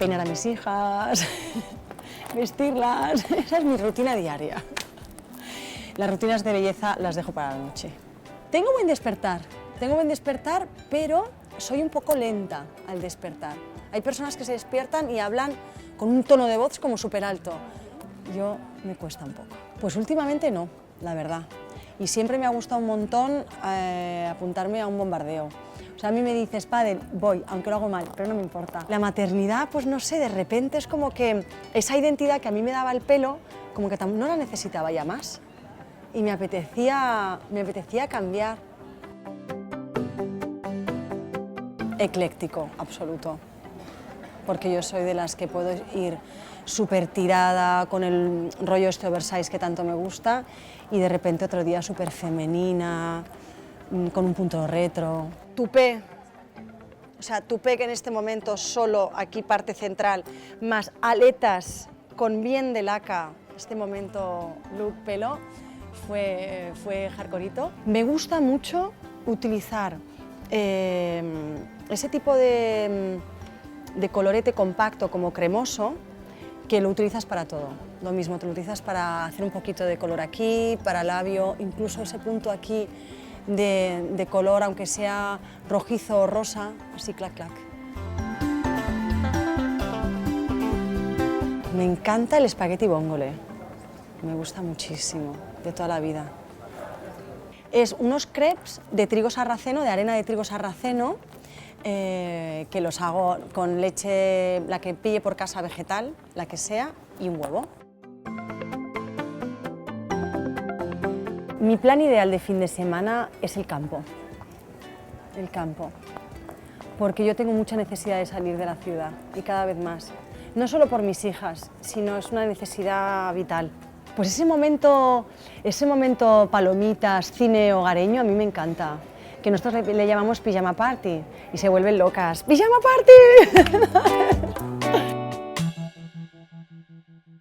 peinar a mis hijas, vestirlas, esa es mi rutina diaria. Las rutinas de belleza las dejo para la noche. Tengo buen despertar, pero soy un poco lenta al despertar. Hay personas que se despiertan y hablan con un tono de voz como súper alto. Yo me cuesta un poco. Pues últimamente no, la verdad. Y siempre me ha gustado un montón apuntarme a un bombardeo. O sea, a mí me dices, pádel, voy, aunque lo hago mal, pero no me importa. La maternidad, pues no sé, de repente es como que esa identidad que a mí me daba el pelo, como que no la necesitaba ya más. Y me apetecía cambiar. Ecléctico, absoluto. Porque yo soy de las que puedo ir súper tirada con el rollo este oversize que tanto me gusta y de repente otro día súper femenina, con un punto retro. Tupé, o sea, tupé que en este momento solo aquí parte central, más aletas con bien de laca, este momento look pelo, fue hardcoreito. Me gusta mucho utilizar ese tipo de colorete compacto como cremoso, que lo utilizas para todo. Lo mismo, te lo utilizas para hacer un poquito de color aquí, para labio, incluso ese punto aquí de color, aunque sea rojizo o rosa, así clac, clac. Me encanta el espagueti vongole, me gusta muchísimo, de toda la vida. Es unos crepes de trigo sarraceno, de arena de trigo sarraceno, que los hago con leche, la que pille por casa vegetal, la que sea, y un huevo. Mi plan ideal de fin de semana es el campo, porque yo tengo mucha necesidad de salir de la ciudad y cada vez más. No solo por mis hijas, sino es una necesidad vital. Pues ese momento palomitas, cine hogareño, a mí me encanta. Que nosotros le llamamos pijama party y se vuelven locas. ¡Pijama party!